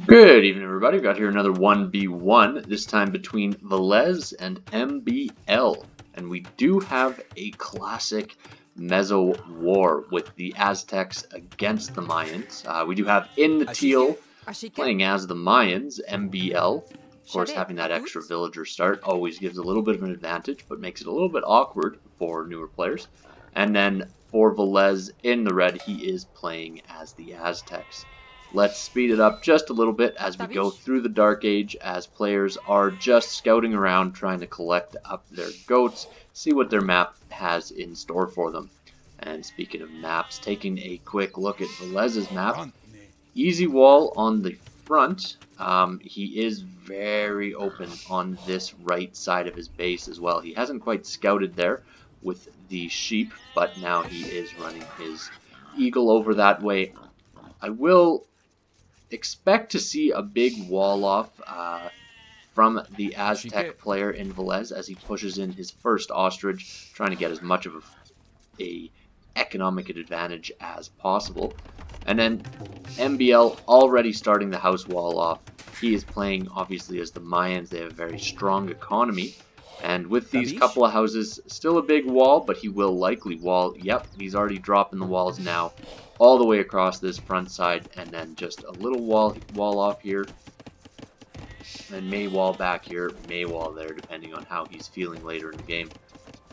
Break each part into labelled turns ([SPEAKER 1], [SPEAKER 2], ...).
[SPEAKER 1] Good evening, everybody. Got here another 1v1, this time between Villese and MbL. And we do have a classic Meso war with the Aztecs against the Mayans. We do have in the teal, playing as the Mayans, MbL. Of course, having that extra villager start always gives a little bit of an advantage, but makes it a little bit awkward for newer players. And then for Villese in the red, he is playing as the Aztecs. Let's speed it up just a little bit as we go through the Dark Age, as players are just scouting around trying to collect up their goats, see what their map has in store for them. And speaking of maps, taking a quick look at Villese's map, easy wall on the front. He is very open on this right side of his base as well. He hasn't quite scouted there with the sheep, but now he is running his eagle over that way. I will expect to see a big wall off from the Aztec player in Villese as he pushes in his first ostrich, trying to get as much of a economic advantage as possible. And then MbL already starting the house wall off. He is playing obviously as the Mayans. They have a very strong economy. And with these couple of houses, still a big wall, but he will likely wall. Yep, he's already dropping the walls now all the way across this front side, and then just a little wall off here, and may wall back here, may wall there, depending on how he's feeling later in the game.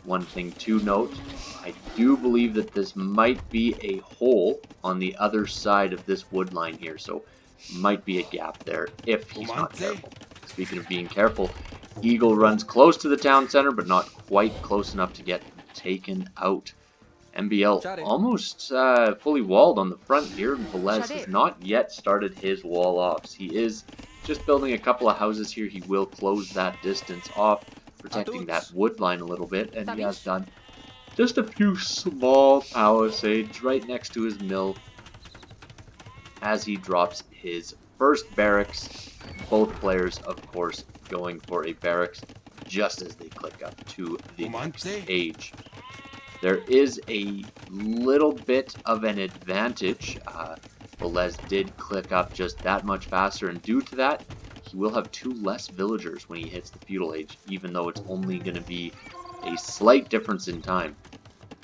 [SPEAKER 1] One thing to note, I do believe that this might be a hole on the other side of this wood line here, so might be a gap there if he's not careful. Speaking of being careful, Eagle runs close to the town center, but not quite close enough to get taken out. MbL almost fully walled on the front here. Villese has not yet started his wall offs. He is just building a couple of houses here. He will close that distance off, protecting that wood line a little bit, and he has done just a few small palisades right next to his mill as he drops his first barracks. Both players, of course, going for a barracks just as they click up to the next age. There is a little bit of an advantage. Villese did click up just that much faster, and due to that, he will have 2 less villagers when he hits the feudal age, even though it's only going to be a slight difference in time.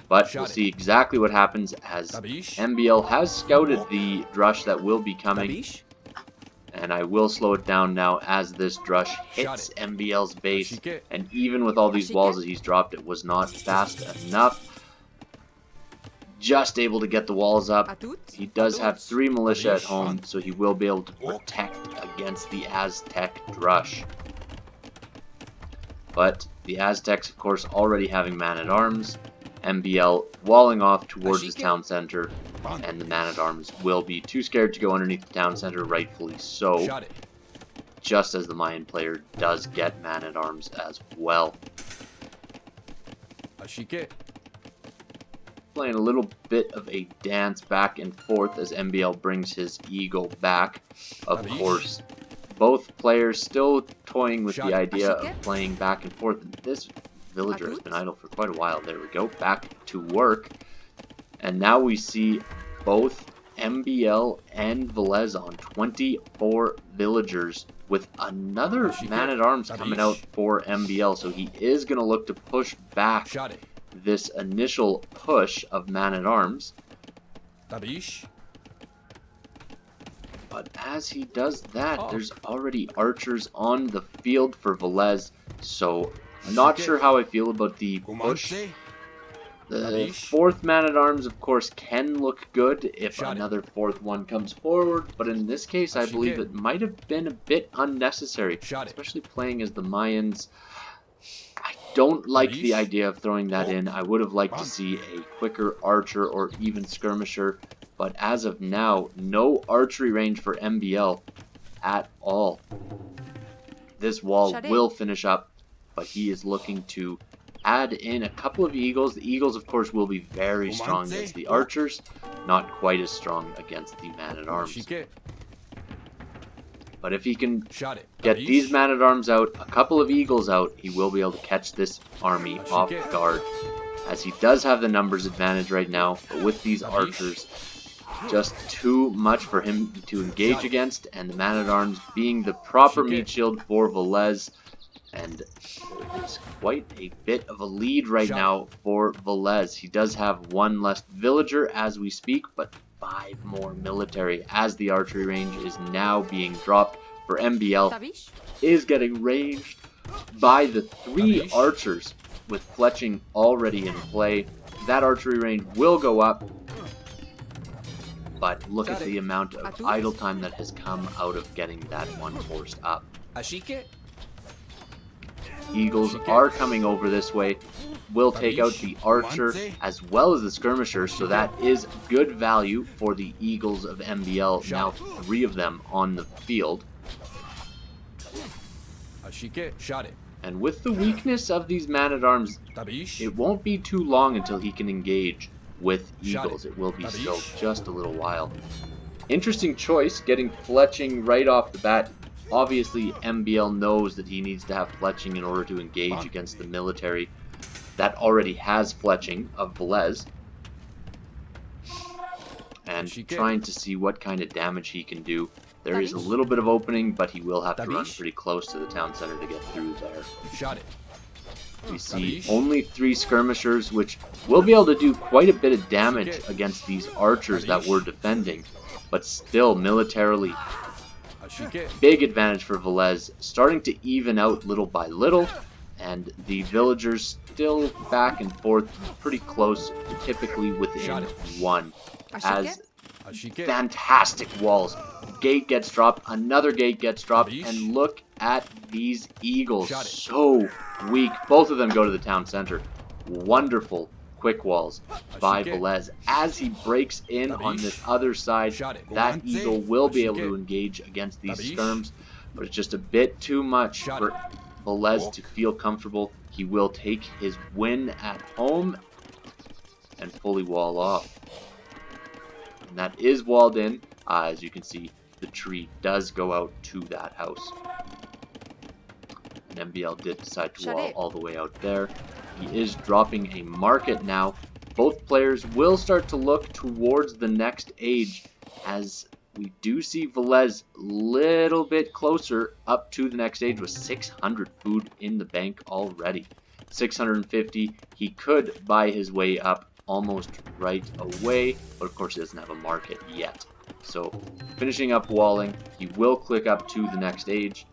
[SPEAKER 1] But we'll see exactly what happens as MbL has scouted the drush that will be coming. And I will slow it down now as this drush hits MbL's base. And even with all these walls that he's dropped, it was not fast enough. Just able to get the walls up. He does have 3 militia at home, so he will be able to protect against the Aztec drush. But the Aztecs, of course, already having man-at-arms. MbL walling off towards his town center, and the man-at-arms will be too scared to go underneath the town center, rightfully so, just as the Mayan player does get man-at-arms as well. Playing a little bit of a dance back and forth as MbL brings his eagle back. Of course, both players still toying with the idea of playing back and forth. This villager has been idle for quite a while. There we go, back to work. And now we see both MbL and Villese on 24 villagers, with another man-at-arms coming out for MbL. So he is going to look to push back this initial push of man-at-arms. But as he does that, there's already archers on the field for Villese, so I'm not sure how I feel about the push. The 4th man-at-arms, of course, can look good if another 4th one comes forward, but in this case, I believe it might have been a bit unnecessary, especially playing as the Mayans. I don't like the idea of throwing that in. I would have liked to see a quicker archer or even skirmisher, but as of now, no archery range for MbL at all. This wall will finish up, but he is looking to add in a couple of eagles. The eagles, of course, will be very strong against the archers, not quite as strong against the man-at-arms. But if he can get these man-at-arms out, a couple of eagles out, he will be able to catch this army off guard, as he does have the numbers advantage right now. But with these archers, just too much for him to engage against, and the man-at-arms being the proper meat shield for Villese. And there is quite a bit of a lead right now for Villese. He does have one less villager as we speak, but 5 more military as the archery range is now being dropped for MbL. Is getting ranged by the 3 archers with fletching already in play. That archery range will go up, but look at the amount of idle time that has come out of getting that one forced up. Eagles are coming over this way, will take out the archer as well as the skirmisher, so that is good value for the Eagles of MbL. Now 3 of them on the field. And with the weakness of these man-at-arms, it won't be too long until he can engage with Eagles. It will be still just a little while. Interesting choice, getting fletching right off the bat. Obviously, MbL knows that he needs to have fletching in order to engage against the military that already has fletching of Villese. And trying to see what kind of damage he can do. There is a little bit of opening, but he will have to run pretty close to the town center to get through there. We see only 3 skirmishers, which will be able to do quite a bit of damage against these archers that we're defending. But still, militarily, big advantage for Villese, starting to even out little by little, and the villagers still back and forth, pretty close, typically within 1. As fantastic walls. Gate gets dropped, another gate gets dropped, and look at these eagles. So weak. Both of them go to the town center. Wonderful quick walls by Villese. As he breaks in on this other side, that eagle will be able to engage against these skirms, but it's just a bit too much for Villese to feel comfortable. He will take his win at home and fully wall off. And that is walled in. As you can see, the tree does go out to that house. And MbL did decide to wall all the way out there. He is dropping a market now. Both players will start to look towards the next age, as we do see Villese a little bit closer up to the next age with 600 food in the bank already. 650, he could buy his way up almost right away, but of course he doesn't have a market yet. So finishing up walling, he will click up to the next age.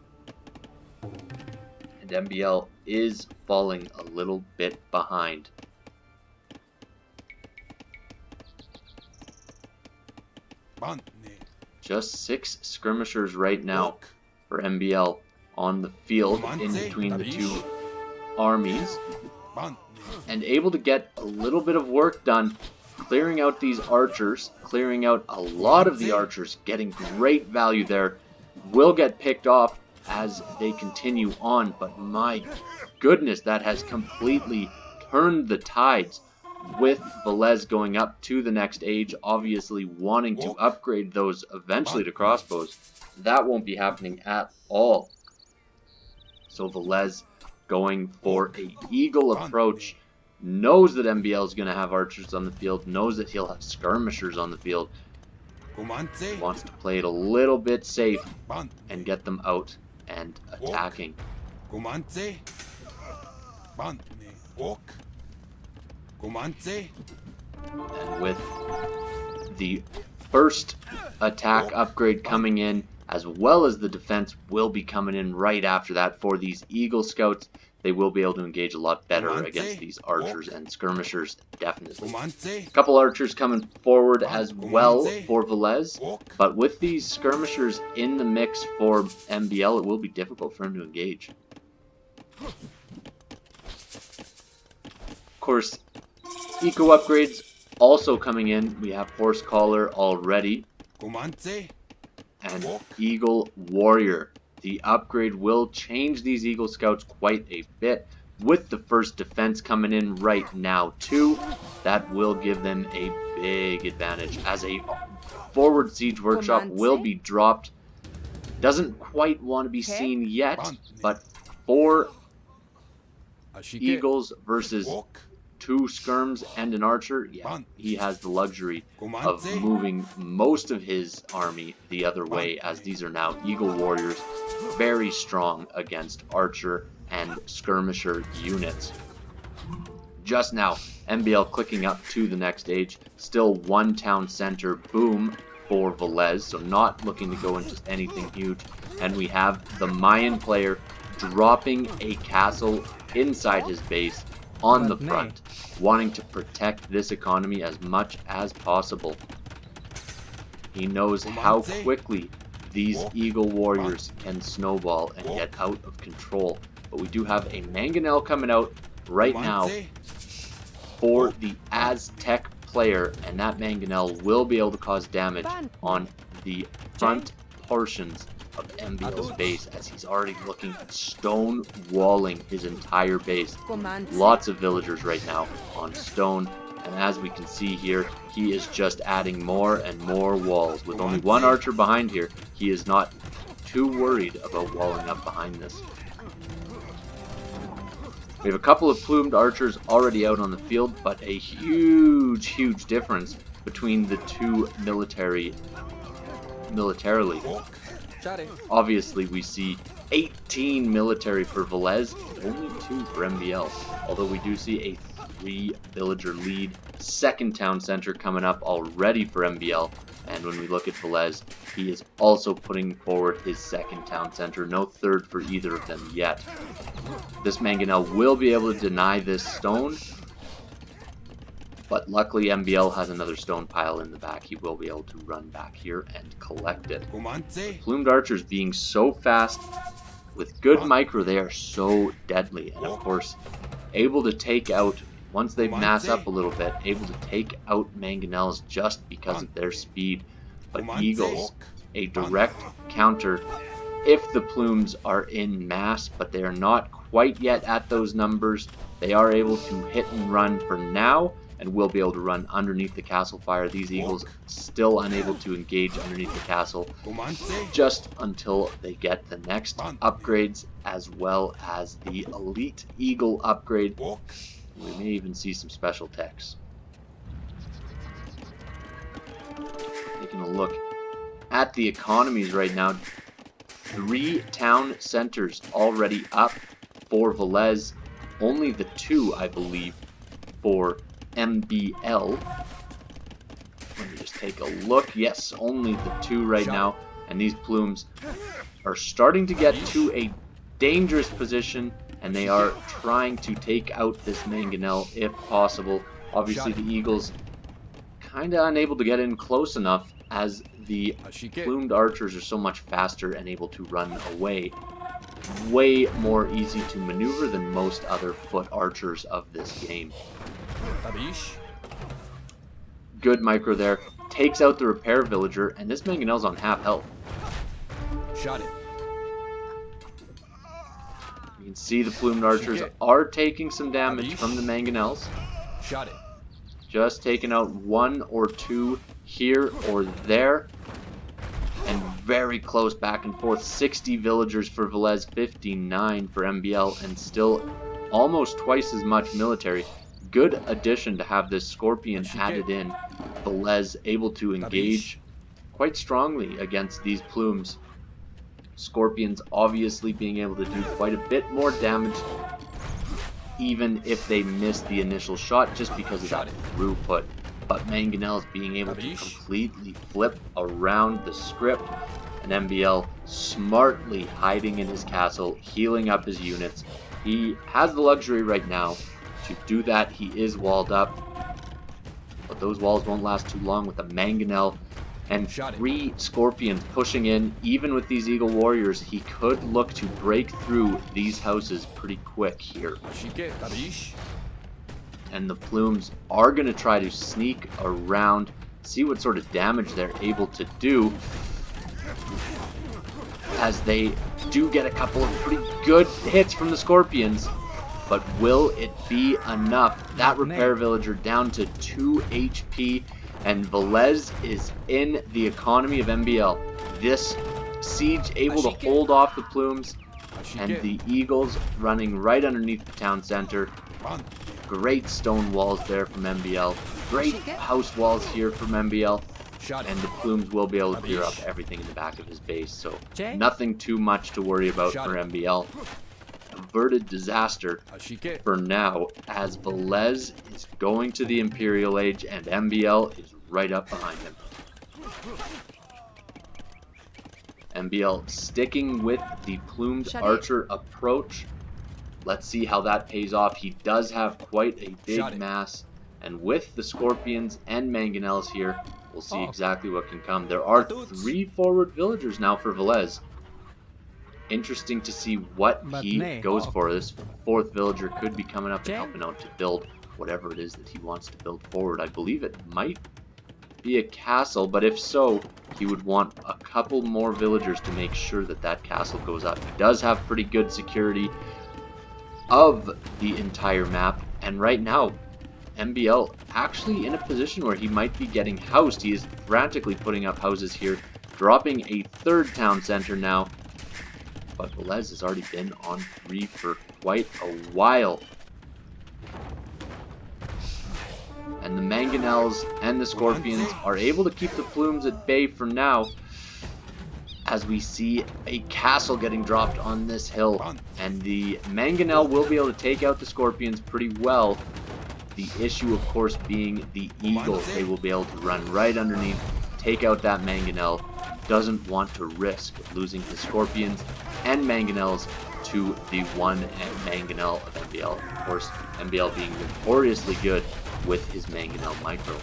[SPEAKER 1] And MbL is falling a little bit behind. Just 6 skirmishers right now for MbL on the field in between the 2 armies. And able to get a little bit of work done, clearing out these archers, clearing out a lot of the archers, getting great value there. Will get picked off as they continue on, but my goodness, that has completely turned the tides with Villese going up to the next age, obviously wanting to upgrade those eventually to crossbows. That won't be happening at all. So Villese going for a eagle approach, knows that MbL is going to have archers on the field, knows that he'll have skirmishers on the field, wants to play it a little bit safe and get them out and attacking. And with the first attack upgrade coming in, as well as the defense will be coming in right after that for these Eagle Scouts, they will be able to engage a lot better against these archers and skirmishers, definitely. A couple archers coming forward as well for Villese, but with these skirmishers in the mix for MbL, it will be difficult for him to engage. Of course, eco upgrades also coming in. We have Horse Collar already, and Eagle Warrior. The upgrade will change these Eagle Scouts quite a bit, with the first defense coming in right now too. That will give them a big advantage, as a forward siege workshop will be dropped. Doesn't quite want to be seen yet, but 4 Eagles versus 2 skirms and an archer, yeah, he has the luxury of moving most of his army the other way, as these are now Eagle Warriors, very strong against archer and skirmisher units. Just now, MbL clicking up to the next stage, still 1 town center boom for Villese, so not looking to go into anything huge. And we have the Mayan player dropping a castle inside his base on the front, wanting to protect this economy as much as possible. He knows how quickly these Eagle Warriors can snowball and get out of control. But we do have a Mangonel coming out right now for the Aztec player, and that Mangonel will be able to cause damage on the front portions of MbL's base, as he's already looking at stone walling his entire base. Lots of villagers right now on stone, and as we can see here, he is just adding more and more walls. With only 1 archer behind here, he is not too worried about walling up behind this. We have a couple of plumed archers already out on the field, but a huge difference between the two militarily. Obviously, we see 18 military for Villese, only 2 for MbL, although we do see a 3 villager lead. Second town center coming up already for MbL, and when we look at Villese, he is also putting forward his second town center. No third for either of them yet. This Mangonel will be able to deny this stone, but luckily MbL has another stone pile in the back. He will be able to run back here and collect it. The plumed archers being so fast, with good micro, they are so deadly, and of course able to take out, once they mass up a little bit, able to take out Mangonels just because of their speed. But Eagles, a direct counter if the plumes are in mass, but they are not quite yet at those numbers. They are able to hit and run for now, and will be able to run underneath the castle fire. These Eagles still unable to engage underneath the castle, just until they get the next upgrades, as well as the Elite Eagle upgrade. We may even see some special techs. Taking a look at the economies right now, 3 town centers already up for Villese, only the 2, I believe, for MbL. Let me just take a look. Yes, only the 2 right now, and these plumes are starting to get to a dangerous position, and they are trying to take out this Mangonel if possible. Obviously the Eagles kinda unable to get in close enough, as the plumed archers are so much faster and able to run away. Way more easy to maneuver than most other foot archers of this game. Good micro there. Takes out the repair villager, and this Mangonel's on half health. You can see the plumed archers are taking some damage from the Mangonels. Just taking out 1 or 2 here or there. And very close back and forth. 60 villagers for Villese, 59 for MbL, and still almost twice as much military. Good addition to have this Scorpion added in. Villese able to engage quite strongly against these plumes. Scorpions obviously being able to do quite a bit more damage, even if they miss the initial shot, just because of that throughput. But Mangonels being able to completely flip around the script, and MbL smartly hiding in his castle, healing up his units. He has the luxury right now to do that. He is walled up, but those walls won't last too long with a Mangonel and 3 Scorpions pushing in. Even with these Eagle Warriors, he could look to break through these houses pretty quick here. And the plumes are going to try to sneak around, see what sort of damage they're able to do, as they do get a couple of pretty good hits from the Scorpions. But will it be enough? That repair villager down to 2 HP, and Villese is in the economy of MbL. This siege able to hold off the plumes, and the Eagles running right underneath the town center. Great stone walls there from MbL. Great house walls here from MbL. And the plumes will be able to clear up everything in the back of his base. So nothing too much to worry about for MbL. Averted disaster for now, as Villese is going to the Imperial Age and MbL is right up behind him. MbL sticking with the plumed archer approach. Let's see how that pays off. He does have quite a big mass, and with the Scorpions and Mangonels here, we'll see exactly what can come. There are 3 forward villagers now for Villese. Interesting to see what he goes for. This 4th villager could be coming up and helping out to build whatever it is that he wants to build forward. I believe it might be a castle, but if so, he would want a couple more villagers to make sure that that castle goes up. He does have pretty good security of the entire map, and right now MbL actually in a position where he might be getting housed. He is frantically putting up houses here, dropping a 3rd town center now, but Villese has already been on 3 for quite a while. And the Mangonels and the Scorpions are able to keep the plumes at bay for now, as we see a castle getting dropped on this hill. And the Mangonel will be able to take out the Scorpions pretty well. The issue, of course, being the Eagles. They will be able to run right underneath, take out that Mangonel. Doesn't want to risk losing his Scorpions and Mangonels to the one Mangonel of MbL. Of course, MbL being notoriously good with his Mangonel micro.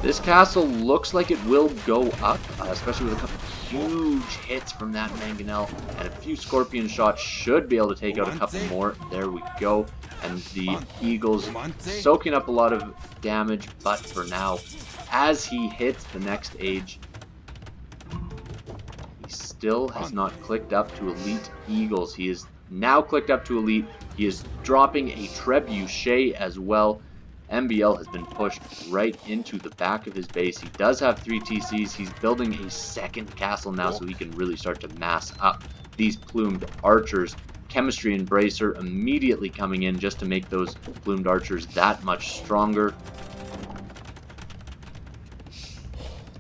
[SPEAKER 1] This castle looks like it will go up, especially with a couple huge hits from that Mangonel, and a few Scorpion shots should be able to take out a couple more. There we go. And the Eagles soaking up a lot of damage, but for now, as he hits the next age, he still has not clicked up to Elite Eagles. He is now clicked up to Elite. He is dropping a Trebuchet as well. MbL has been pushed right into the back of his base. He does have 3 TCs. He's building a 2nd castle now so he can really start to mass up these plumed archers. Chemistry Embracer immediately coming in just to make those plumed archers that much stronger.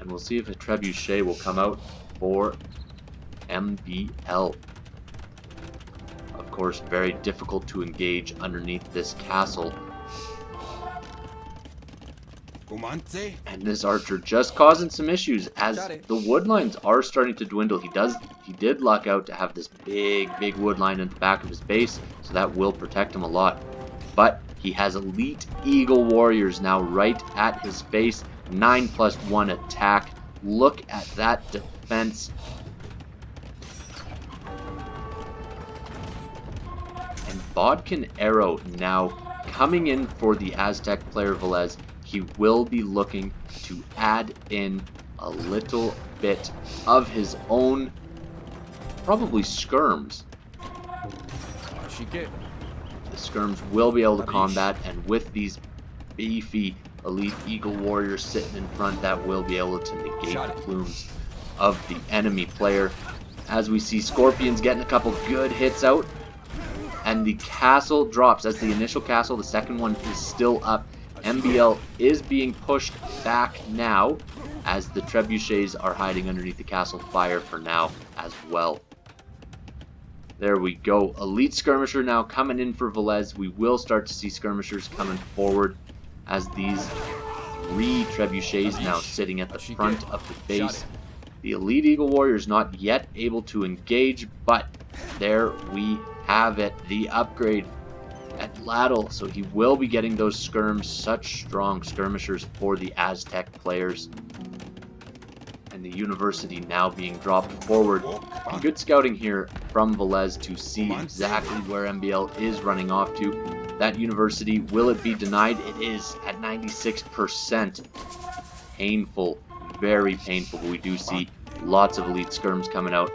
[SPEAKER 1] And we'll see if a Trebuchet will come out for MbL. Of course, very difficult to engage underneath this castle. And this archer just causing some issues as the wood lines are starting to dwindle. He did luck out to have this big wood line in the back of his base, so that will protect him a lot. But he has Elite Eagle Warriors now right at his face. 9+1 attack. Look at that defense. And Bodkin Arrow now coming in for the Aztec player Villese. He will be looking to add in a little bit of his own, probably skirms. The skirms will be able to combat, and with these beefy Elite Eagle Warriors sitting in front, that will be able to negate the plumes of the enemy player. As we see Scorpions getting a couple good hits out, and the castle drops. As the initial castle, the second one is still up. MbL is being pushed back now, as the Trebuchets are hiding underneath the castle fire for now as well. There we go. Elite Skirmisher now coming in for Villese. We will start to see Skirmishers coming forward, as these 3 Trebuchets now sitting at the front of the base. The Elite Eagle Warriors not yet able to engage, but there we have it. The upgrade at Laddle, so he will be getting those skirms. Such strong skirmishers for the Aztec players. And the university now being dropped forward. And good scouting here from Villese to see exactly where MbL is running off to. That university, will it be denied? It is at 96%. Painful, very painful, but we do see lots of elite skirms coming out.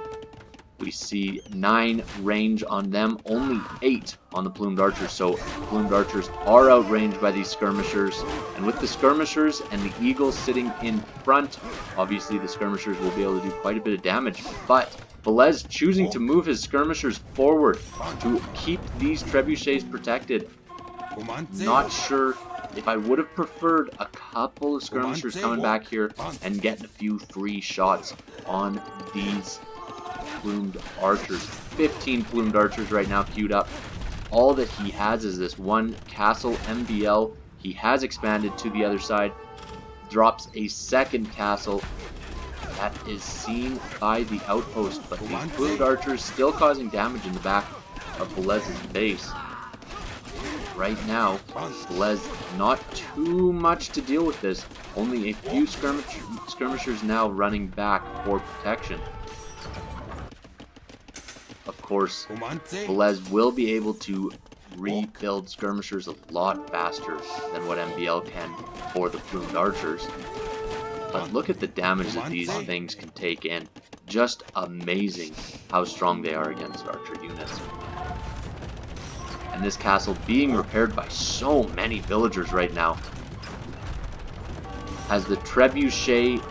[SPEAKER 1] We see 9 range on them, only 8 on the plumed archers. So plumed archers are outranged by these skirmishers. And with the skirmishers and the eagles sitting in front, obviously the skirmishers will be able to do quite a bit of damage. But Villese choosing to move his skirmishers forward to keep these trebuchets protected. Not sure if I would have preferred a couple of skirmishers coming back here and getting a few free shots on these plumed archers. 15 plumed archers right now queued up. All that he has is this one castle MbL. He has expanded to the other side. Drops a second castle. That is seen by the outpost, but these plumed archers still causing damage in the back of Villese's base. Right now, Villese not too much to deal with this. Only a few skirmishers now running back for protection. Of course, Villese will be able to rebuild skirmishers a lot faster than what MbL can for the plumed archers. But look at the damage that these things can take in. Just amazing how strong they are against archer units. And this castle being repaired by so many villagers right now. As the trebuchet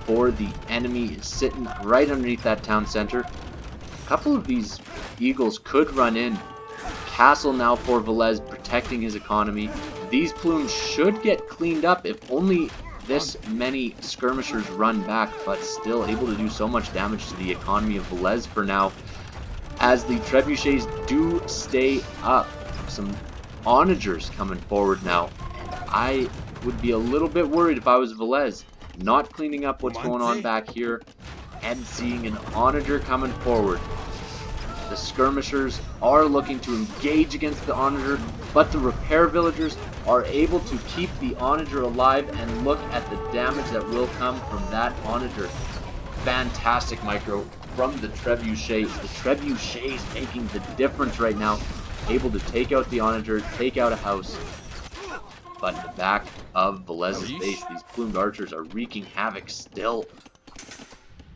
[SPEAKER 1] for the enemy is sitting right underneath that town center. A couple of these eagles could run in. Castle now for Villese protecting his economy. These plumes should get cleaned up if only this many skirmishers run back, but still able to do so much damage to the economy of Villese for now. As the trebuchets do stay up, some onagers coming forward now, and I would be a little bit worried if I was Villese, not cleaning up what's going on back here and seeing an onager coming forward. The skirmishers are looking to engage against the onager, but the repair villagers are able to keep the onager alive, and look at the damage that will come from that onager. Fantastic micro from the trebuchet. The trebuchet is making the difference right now. Able to take out the onager, take out a house. But in the back of Villese's base, these plumed archers are wreaking havoc still.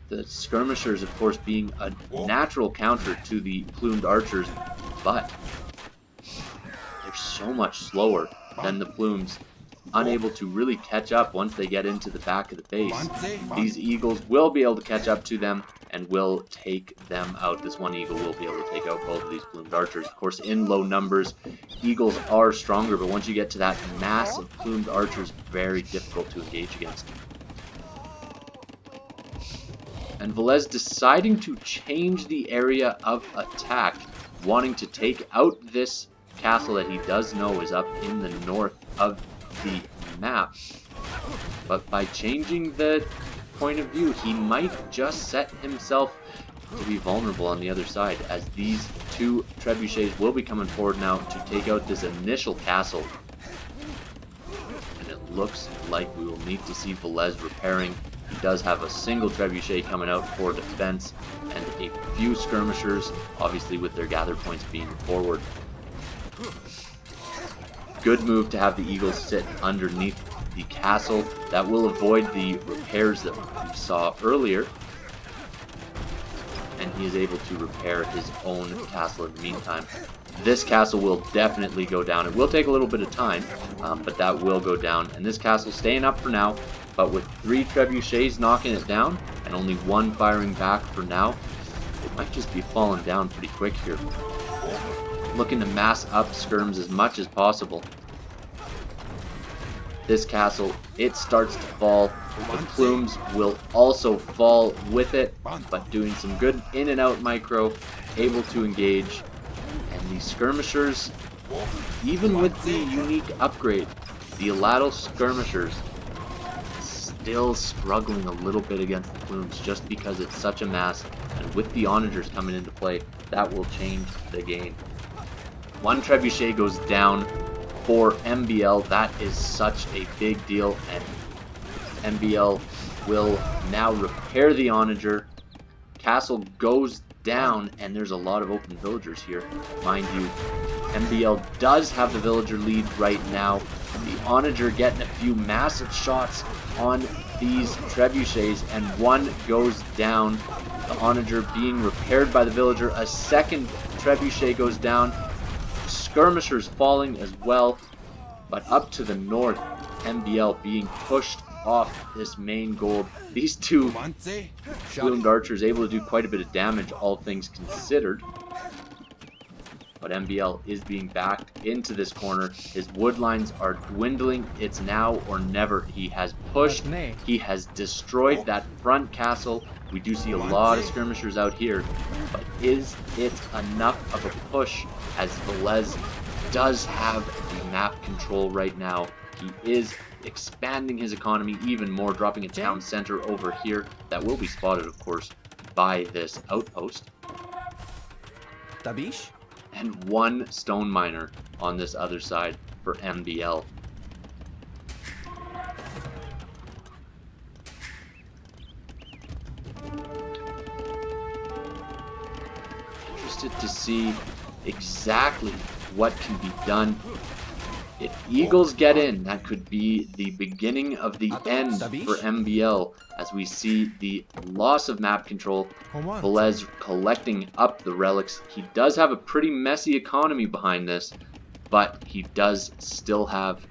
[SPEAKER 1] The skirmishers, of course, being a natural counter to the plumed archers, but they're so much slower than the plumes, unable to really catch up once they get into the back of the base. These eagles will be able to catch up to them and will take them out. This one eagle will be able to take out both of these plumed archers. Of course, in low numbers, eagles are stronger, but once you get to that mass of plumed archers, very difficult to engage against. And Villese deciding to change the area of attack, wanting to take out this castle that he does know is up in the north of the map. But by changing the point of view, he might just set himself to be vulnerable on the other side, as these two trebuchets will be coming forward now to take out this initial castle. And it looks like we will need to see Villese repairing. He does have a single trebuchet coming out for defense and a few skirmishers, obviously with their gather points being forward. Good move to have the eagles sit underneath the castle. That will avoid the repairs that we saw earlier. And he is able to repair his own castle in the meantime. This castle will definitely go down. It will take a little bit of time, but that will go down. And this castle staying up for now, but with 3 trebuchets knocking it down and only 1 firing back for now, it might just be falling down pretty quick here. Looking to mass up skirms as much as possible. This castle, it starts to fall. The plumes will also fall with it, but doing some good in and out micro, able to engage. And the skirmishers, even with the unique upgrade, the Aladal skirmishers, still struggling a little bit against the plumes just because it's such a mass. And with the onagers coming into play, that will change the game. 1 trebuchet goes down for MbL. That is such a big deal, and MbL will now repair the onager. Castle goes down, and there's a lot of open villagers here. Mind you, MbL does have the villager lead right now. The onager getting a few massive shots on these trebuchets, and 1 goes down. The onager being repaired by the villager. A second trebuchet goes down. Skirmishers falling as well. But up to the north, MbL being pushed off this main gold. These two plumed archers able to do quite a bit of damage, all things considered. But MbL is being backed into this corner. His wood lines are dwindling. It's now or never. He has pushed. He has destroyed that front castle. We do see a lot of skirmishers out here. But is it enough of a push, as Villese does have the map control right now? He is expanding his economy even more, dropping a town center over here that will be spotted, of course, by this outpost.
[SPEAKER 2] Tabish?
[SPEAKER 1] And one stone miner on this other side for MbL. Interested to see exactly what can be done. If Eagles get in, that could be the beginning of the end for MbL, as we see the loss of map control. Villese collecting up the relics. He does have a pretty messy economy behind this, but he does still have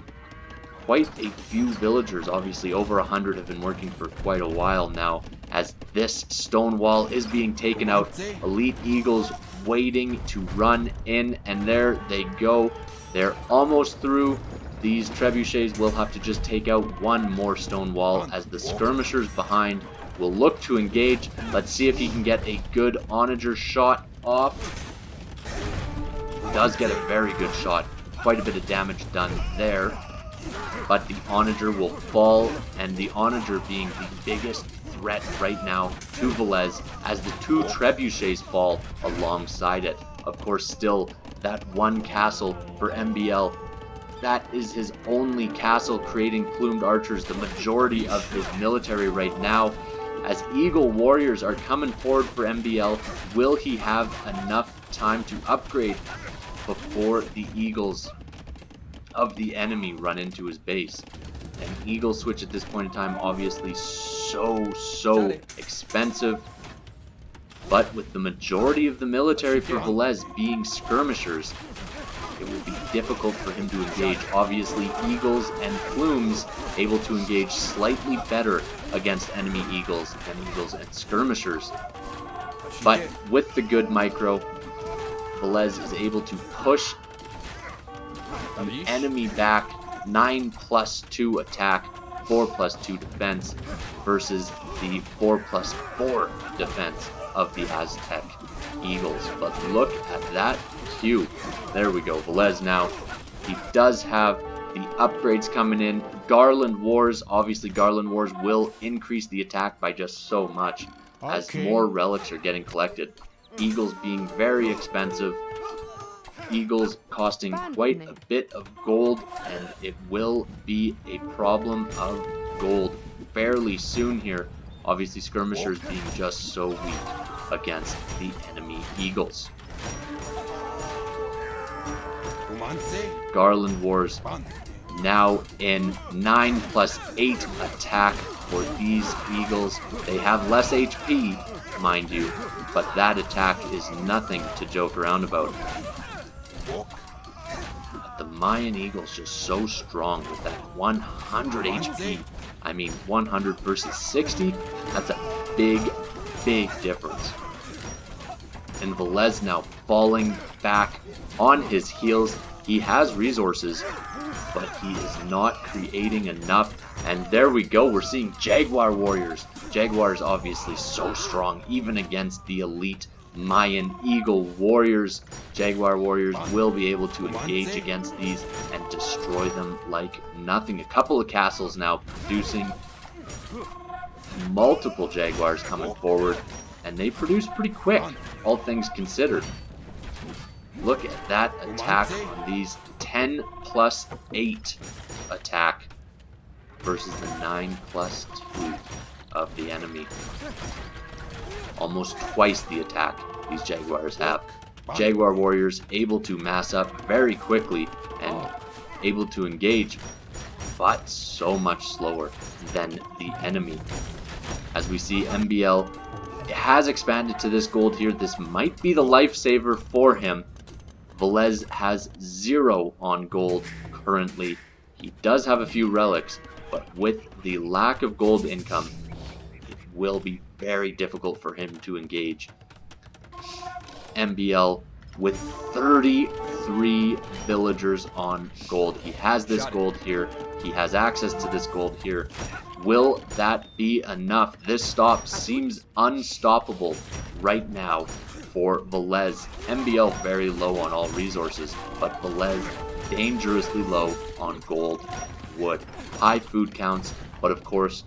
[SPEAKER 1] quite a few villagers. Obviously, over 100 have been working for quite a while now, as this stone wall is being taken out. Elite Eagles waiting to run in, and there they go. They're almost through. These trebuchets will have to just take out one more stone wall, as the skirmishers behind will look to engage. Let's see if he can get a good onager shot off. Does get a very good shot. Quite a bit of damage done there. But the onager will fall, and the onager being the biggest threat right now to Villese, as the two trebuchets fall alongside it. Of course, still that one castle for MbL. That is his only castle, creating plumed archers, the majority of his military right now. As Eagle warriors are coming forward for MbL, will he have enough time to upgrade before the Eagles of the enemy run into his base? An Eagle switch at this point in time, obviously so expensive. But with the majority of the military for Villese being skirmishers, it will be difficult for him to engage. Obviously, Eagles and Plumes able to engage slightly better against enemy Eagles than Eagles and skirmishers. But with the good micro, Villese is able to push the enemy back. 9+2 attack, 4+2 defense versus the 4+4 defense of the Aztec Eagles. But look at that queue. There we go. Villese now, he does have the upgrades coming in. Garland Wars, obviously Garland Wars will increase the attack by just so much as more relics are getting collected. Eagles being very expensive. Eagles costing quite a bit of gold, and it will be a problem of gold fairly soon here. Obviously, skirmishers being just so weak against the enemy Eagles. Garland Wars now in 9+8 attack for these Eagles. They have less HP, mind you, but that attack is nothing to joke around about. The Mayan Eagle's just so strong with that 100 HP. I mean, 100 versus 60, that's a big difference. And Villese now falling back on his heels. He has resources, but he is not creating enough. And there we go, we're seeing Jaguar Warriors. Jaguars obviously so strong, even against the elite Mayan Eagle Warriors. Jaguar Warriors will be able to engage against these and destroy them like nothing. A couple of castles now producing, multiple Jaguars coming forward, and they produce pretty quick, all things considered. Look at that attack on these 10+8 attack versus the 9+2 of the enemy. Almost twice the attack these Jaguars have. Jaguar Warriors able to mass up very quickly and able to engage, but so much slower than the enemy. As we see MbL has expanded to this gold here. This might be the lifesaver for him. Villese has 0 on gold currently. He does have a few relics, but with the lack of gold income, it will be very difficult for him to engage. MbL with 33 villagers on gold. He has this gold here. He has access to this gold here. Will that be enough? This stop seems unstoppable right now for Villese. MbL very low on all resources, but Villese dangerously low on gold, wood. High food counts, but of course,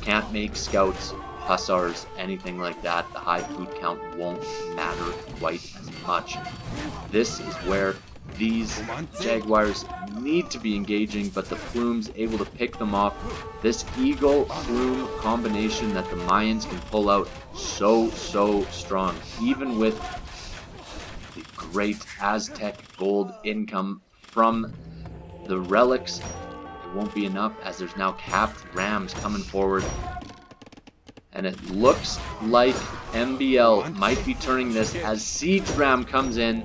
[SPEAKER 1] can't make scouts, hussars, anything like that. The high food count won't matter quite as much. This is where these jaguars need to be engaging, but the plumes able to pick them off. This eagle plume combination that the Mayans can pull out, so strong. Even with the great Aztec gold income from the relics, it won't be enough as there's now capped rams coming forward. And it looks like MbL might be turning this as Siege Ram comes in.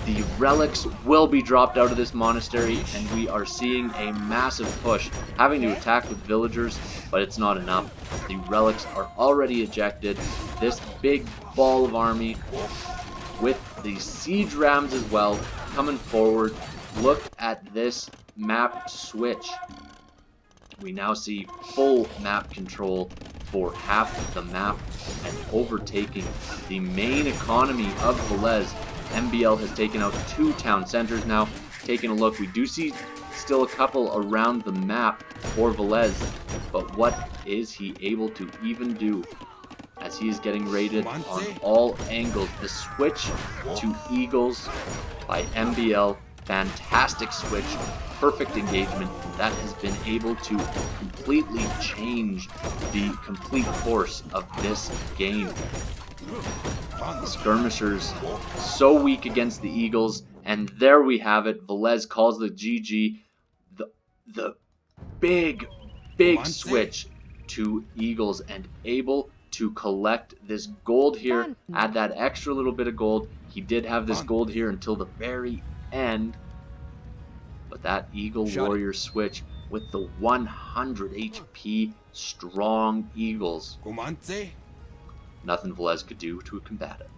[SPEAKER 1] The relics will be dropped out of this monastery, and we are seeing a massive push, having to attack with villagers, but it's not enough. The relics are already ejected. This big ball of army with the Siege Rams as well coming forward. Look at this map switch. We now see full map control for half the map and overtaking the main economy of Villese. MbL has taken out 2 town centers now. Taking a look, we do see still a couple around the map for Villese, but what is he able to even do as he is getting raided on all angles? The switch to Eagles by MbL, fantastic switch, perfect engagement that has been able to completely change the complete course of this game. The skirmishers so weak against the Eagles, and there we have it. Villese calls the GG. The big switch to Eagles and able to collect this gold here. Add that extra little bit of gold. He did have this gold here until the very end, but that Eagle Warrior switch with the 100 HP strong Eagles, nothing Villese could do to combat it.